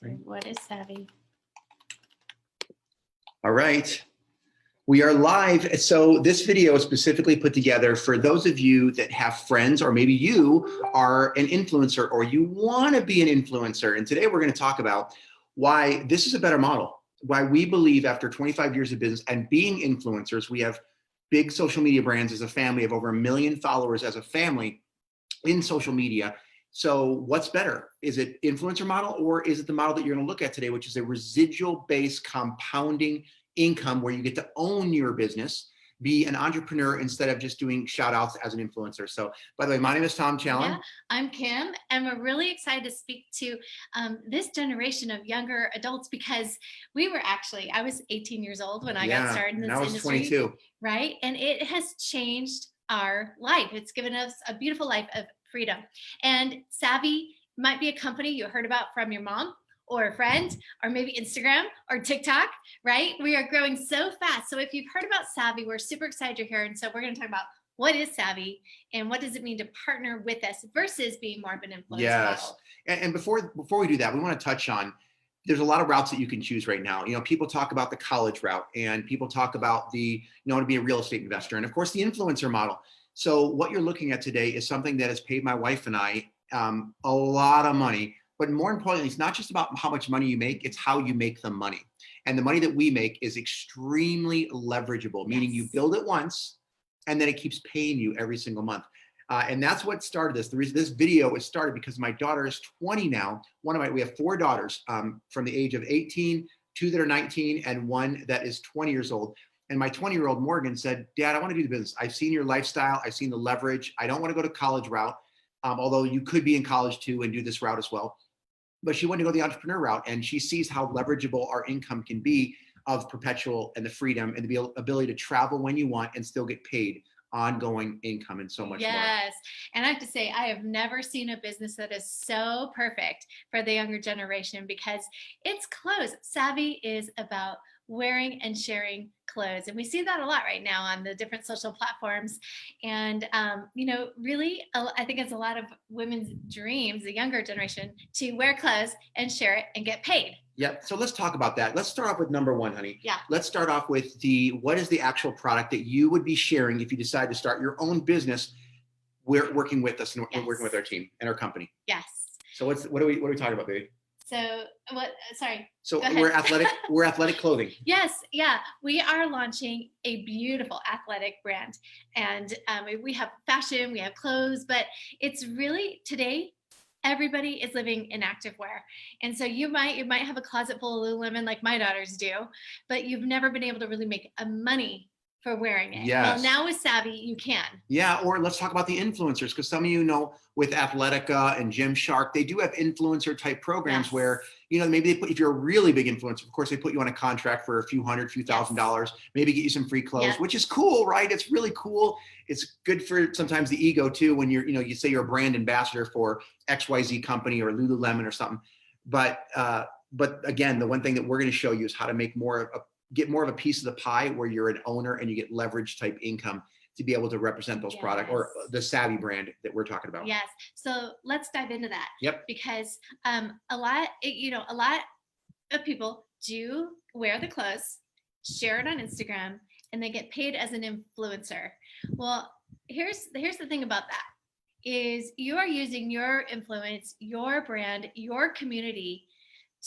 So what is Savvi? All right. We are live. So this video is specifically put together for those of you that have friends, or maybe you are an influencer or you want to be an influencer. And today we're going to talk about why this is a better model, why we believe after 25 years of business and being influencers, we have big social media brands as a family of over 1 million followers as a family in social media. So what's better? Is it influencer model, or is it the model that you're going to look at today, which is a residual based compounding income where you get to own your business, be an entrepreneur instead of just doing shout outs as an influencer? So by the way, my name is Tom Challen. Yeah, I'm Kim, and we're really excited to speak to this generation of younger adults because I was 18 years old when I got started in this industry. I was 22. Right? And it has changed our life. It's given us a beautiful life of freedom. And Savvi might be a company you heard about from your mom or a friend, or maybe Instagram or TikTok, right? We are growing so fast. So if you've heard about Savvi, we're super excited you're here. And so we're going to talk about what is Savvi and what does it mean to partner with us versus being more of an influencer model. And before we do that, we want to touch on, there's a lot of routes that you can choose right now. You know, people talk about the college route, and people talk about to be a real estate investor, and of course the influencer model. So what you're looking at today is something that has paid my wife and I a lot of money. But more importantly, it's not just about how much money you make, it's how you make the money. And the money that we make is extremely leverageable, meaning you build it once and then it keeps paying you every single month. And that's what started this. The reason this video was started because my daughter is 20 now. We have 4 daughters from the age of 18, 2 that are 19, and 1 that is 20 years old. And my 20-year-old Morgan said, Dad, I want to do the business. I've seen your lifestyle. I've seen the leverage. I don't want to go to college route, although you could be in college too and do this route as well. But she wanted to go the entrepreneur route, and she sees how leverageable our income can be of perpetual and the freedom and the ability to travel when you want and still get paid ongoing income and so much more. Yes. And I have to say, I have never seen a business that is so perfect for the younger generation because it's clothes. Savvi is about wearing and sharing clothes. And we see that a lot right now on the different social platforms. And, really, I think it's a lot of women's dreams, the younger generation, to wear clothes and share it and get paid. Yep. So let's talk about that. Let's start off with number 1, honey. Yeah. Let's start off with what is the actual product that you would be sharing if you decide to start your own business? We're working with us and we're working with our team and our company. Yes. So what are we talking about, baby? So what? Sorry. So we're athletic. We're athletic clothing. Yes, yeah, we are launching a beautiful athletic brand, and we have fashion, we have clothes, but it's really today. Everybody is living in activewear, and so you might have a closet full of Lululemon like my daughters do, but you've never been able to really make money for wearing it. Yes. Well, now with Savvi, you can. Yeah, or let's talk about the influencers, because some of you know with Athletica and Gymshark, they do have influencer type programs where, maybe they put, if you're a really big influencer, of course, they put you on a contract for a few $100,000, maybe get you some free clothes, which is cool, right? It's really cool. It's good for sometimes the ego too, when you say you're a brand ambassador for XYZ company or Lululemon or something. But again, the one thing that we're going to show you is how to make get more of a piece of the pie where you're an owner and you get leverage type income to be able to represent those products, or the Savvi brand that we're talking about. Yes. So let's dive into that. Yep. Because a lot of people do wear the clothes, share it on Instagram, and they get paid as an influencer. Well, here's the thing about that is you are using your influence, your brand, your community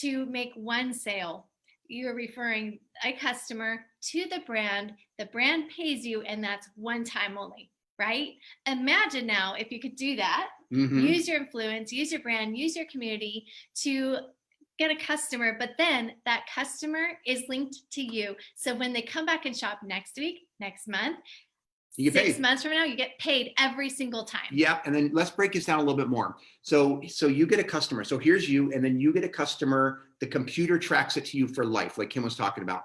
to make one sale. You're referring a customer to the brand pays you, and that's one time only, right? Imagine now if you could do that, use your influence, use your brand, use your community to get a customer, but then that customer is linked to you. So when they come back and shop next week, next month, you get 6 months from now, you get paid every single time. Yeah. And then let's break this down a little bit more. So you get a customer. So here's you, and then you get a customer. The computer tracks it to you for life, like Kim was talking about.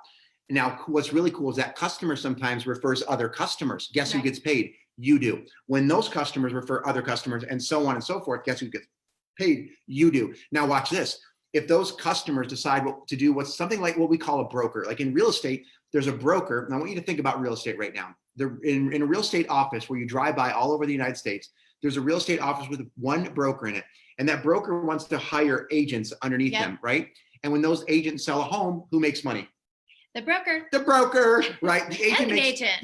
Now, what's really cool is that customer sometimes refers other customers. Guess who gets paid? You do. When those customers refer other customers and so on and so forth, guess who gets paid? You do. Now watch this. If those customers decide to do what's something like what we call a broker, like in real estate, there's a broker. Now I want you to think about real estate right now. In a real estate office where you drive by all over the United States, there's a real estate office with one broker in it. And that broker wants to hire agents underneath them, right? And when those agents sell a home, who makes money? The broker. The broker, right? The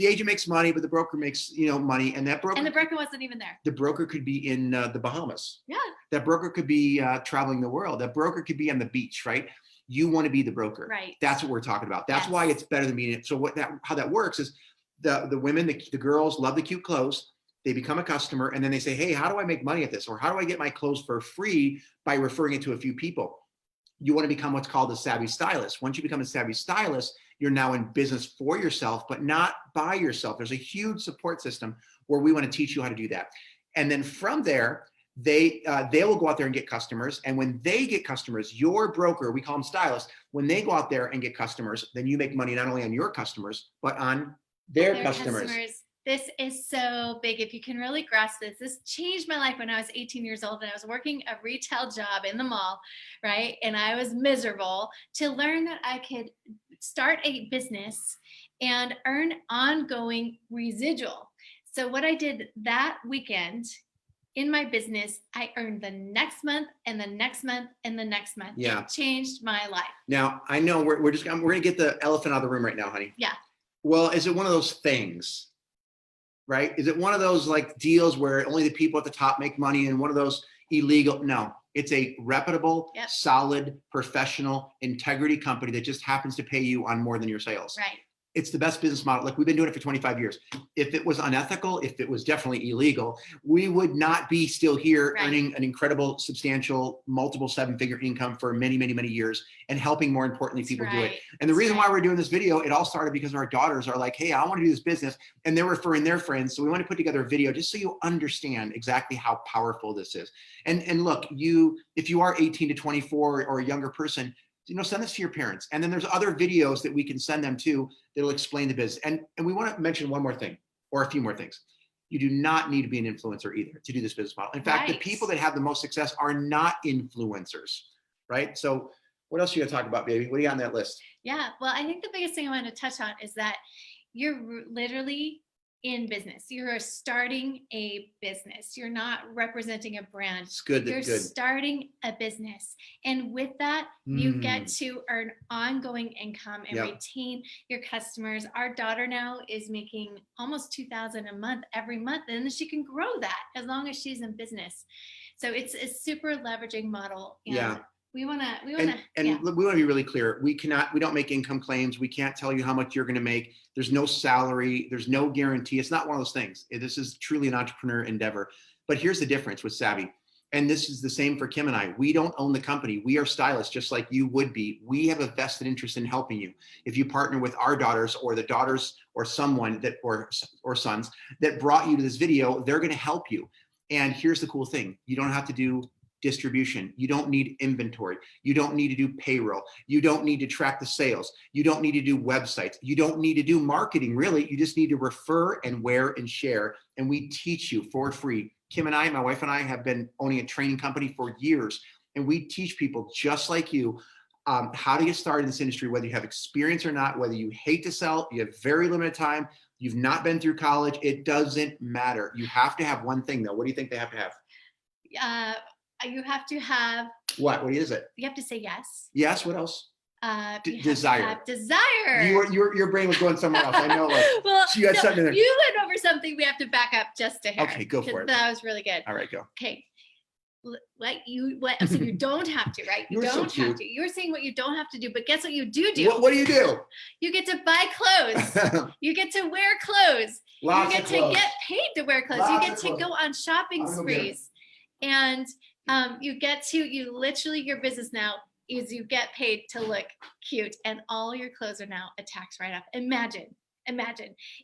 agent makes money, but the broker makes, money. And the broker wasn't even there. The broker could be in the Bahamas. Yeah. That broker could be traveling the world. That broker could be on the beach, right? You want to be the broker. Right. That's what we're talking about. That's why it's better than being it. So how that works is the women, the girls love the cute clothes. They become a customer and then they say, hey, how do I make money at this? Or how do I get my clothes for free by referring it to a few people? You want to become what's called a Savvi stylist. Once you become a Savvi stylist, you're now in business for yourself, but not by yourself. There's a huge support system where we want to teach you how to do that. And then from there, they will go out there and get customers. And when they get customers, your broker, we call them stylists, when they go out there and get customers, then you make money not only on your customers, but on their customers. This is so big. If you can really grasp this changed my life when I was 18 years old and I was working a retail job in the mall, right? And I was miserable to learn that I could start a business and earn ongoing residual. So what I did that weekend in my business, I earned the next month and the next month and the next month. Yeah. It changed my life. Now, I know we're going to get the elephant out of the room right now, honey. Yeah. Well, is it one of those things? Right? Is it one of those like deals where only the people at the top make money and one of those illegal? No, it's a reputable, solid, professional, integrity company that just happens to pay you on more than your sales. Right. It's the best business model. Like we've been doing it for 25 years. If it was unethical, if it was definitely illegal, we would not be still here earning an incredible, substantial, multiple seven-figure income for many, many, many years and helping, more importantly, people do it. And the reason why we're doing this video, it all started because our daughters are like, hey, I want to do this business. And they're referring their friends. So we want to put together a video just so you understand exactly how powerful this is. And look, if you are 18 to 24 or a younger person, send this to your parents. And then there's other videos that we can send them to that'll explain the business. And we want to mention one more thing, or a few more things. You do not need to be an influencer either to do this business model. In fact, the people that have the most success are not influencers, right? So what else are you going to talk about, baby? What do you got on that list? Yeah, well, I think the biggest thing I want to touch on is that you're literally in business. You're starting a business. You're not representing a brand. It's good. You're starting a business. And with that, you get to earn ongoing income and retain your customers. Our daughter now is making almost $2,000 a month every month, and she can grow that as long as she's in business. So it's a super leveraging model. And we want to we want to be really clear. We don't make income claims. We can't tell you how much you're going to make. There's no salary. There's no guarantee. It's not one of those things. This is truly an entrepreneur endeavor. But here's the difference with Savvi. And this is the same for Kim and I. We don't own the company. We are stylists, just like you would be. We have a vested interest in helping you. If you partner with our daughters or the daughters or someone that, or sons that brought you to this video, they're going to help you. And here's the cool thing. You don't have to do distribution. You don't need inventory. You don't need to do payroll. You don't need to track the sales. You don't need to do websites. You don't need to do marketing, really. You just need to refer and wear and share. And we teach you for free. Kim and I, my wife and I, have been owning a training company for years. And we teach people just like you how to get started in this industry, whether you have experience or not, whether you hate to sell, you have very limited time, you've not been through college, it doesn't matter. You have to have one thing, though. What do you think they have to have? You have to have. What is it? You have to say yes. Yes. What else? Desire. Desire. Your brain was going somewhere else. I know. Like, well, so you had something in there. You went over something. We have to back up just to hear. Okay, go for it. That was really good. All right, go. Okay. So you don't have to, right? You don't have to. You're saying what you don't have to do, but guess what you do? What do you do? You get to buy clothes. You get to wear clothes. You get to get paid to wear clothes. You get to go on shopping sprees. And you literally, your business now is you get paid to look cute, and all your clothes are now a tax write-off. Imagine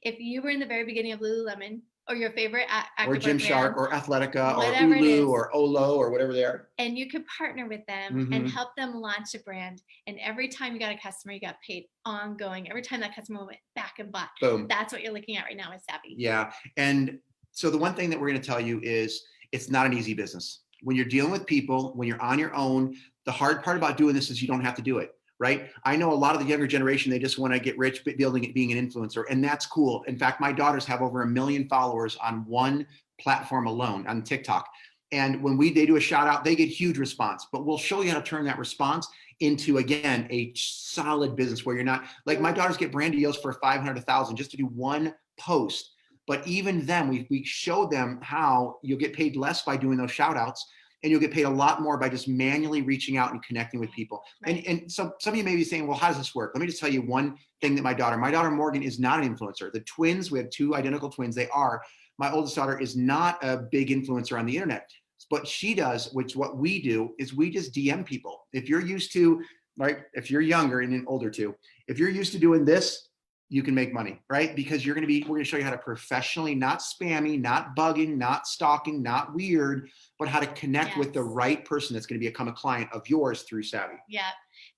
if you were in the very beginning of Lululemon or your favorite or Gymshark or Athletica or whatever Ulu or Olo or whatever they are. And you could partner with them and help them launch a brand. And every time you got a customer, you got paid ongoing. Every time that customer went back and bought. Boom. That's what you're looking at right now with Savvi. Yeah. And so the one thing that we're going to tell you is it's not an easy business. When you're dealing with people, when you're on your own, the hard part about doing this is you don't have to do it. Right? I know a lot of the younger generation, they just want to get rich being an influencer, and that's cool. In fact, my daughters have over 1 million followers on one platform alone, on TikTok. And when they do a shout out, they get huge response, but we'll show you how to turn that response into, again, a solid business where you're not like my daughters get brand deals for 500, 1,000 just to do one post. But even then we show them how you'll get paid less by doing those shout outs, and you'll get paid a lot more by just manually reaching out and connecting with people. Right. And so some of you may be saying, well, how does this work? Let me just tell you one thing that my daughter Morgan is not an influencer. The twins, we have two identical twins. They are. My oldest daughter is not a big influencer on the internet. What she does, which what we do, is we just DM people. If you're used to, right, if you're younger and older too, if you're used to doing this, you can make money, right? Because we're going to show you how to professionally, not spammy, not bugging, not stalking, not weird, but how to connect with the right person that's going to become a client of yours through Savvi. Yeah.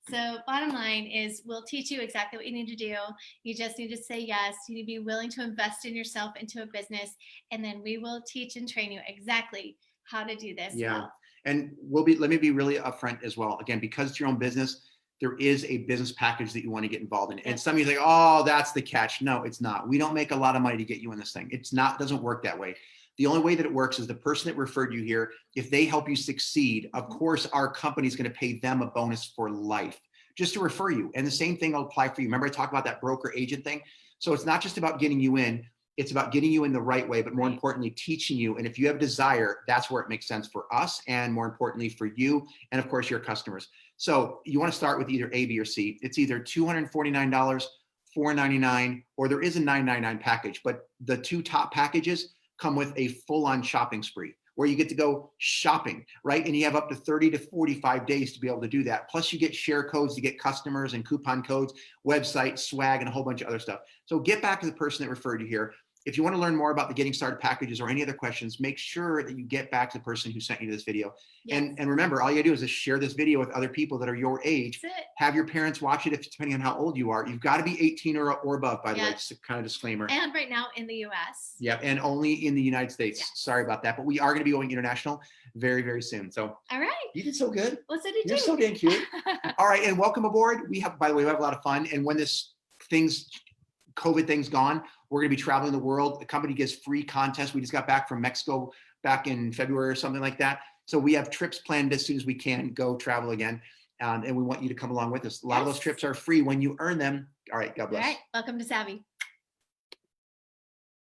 So bottom line is we'll teach you exactly what you need to do. You just need to say yes. You need to be willing to invest in yourself into a business. And then we will teach and train you exactly how to do this. Yeah. Well. And let me be really upfront as well. Again, because it's your own business, there is a business package that you want to get involved in. And some of you think, oh, that's the catch. No, it's not. We don't make a lot of money to get you in this thing. Doesn't work that way. The only way that it works is the person that referred you here, if they help you succeed, of course, our company is going to pay them a bonus for life just to refer you. And the same thing will apply for you. Remember I talked about that broker agent thing? So it's not just about getting you in. It's about getting you in the right way, but more importantly, teaching you. And if you have desire, that's where it makes sense for us, and more importantly for you, and of course your customers. So you want to start with either A, B, or C. It's either $249, $499, or there is a $999 package. But the two top packages come with a full-on shopping spree where you get to go shopping, right? And you have up to 30 to 45 days to be able to do that. Plus you get share codes to get customers and coupon codes, website, swag, and a whole bunch of other stuff. So get back to the person that referred you here. If you want to learn more about the getting started packages or any other questions, make sure that you get back to the person who sent you this video. Yes. And remember, all you gotta do is just share this video with other people that are your age. Have your parents watch it, if depending on how old you are. You've got to be 18 or above, by the way, just a kind of disclaimer. And right now in the US. Yeah, and only in the United States. Yes. Sorry about that, but we are going to be going international very, very soon. So all right. You did so good. Well, so did you. You're so damn cute. All right, and welcome aboard. By the way, we have a lot of fun. And when COVID thing's gone, we're going to be traveling the world. The company gives free contests. We just got back from Mexico back in February or something like that. So we have trips planned as soon as we can go travel again. And we want you to come along with us. A lot of those trips are free when you earn them. All right. God bless. All right. Welcome to Savvi.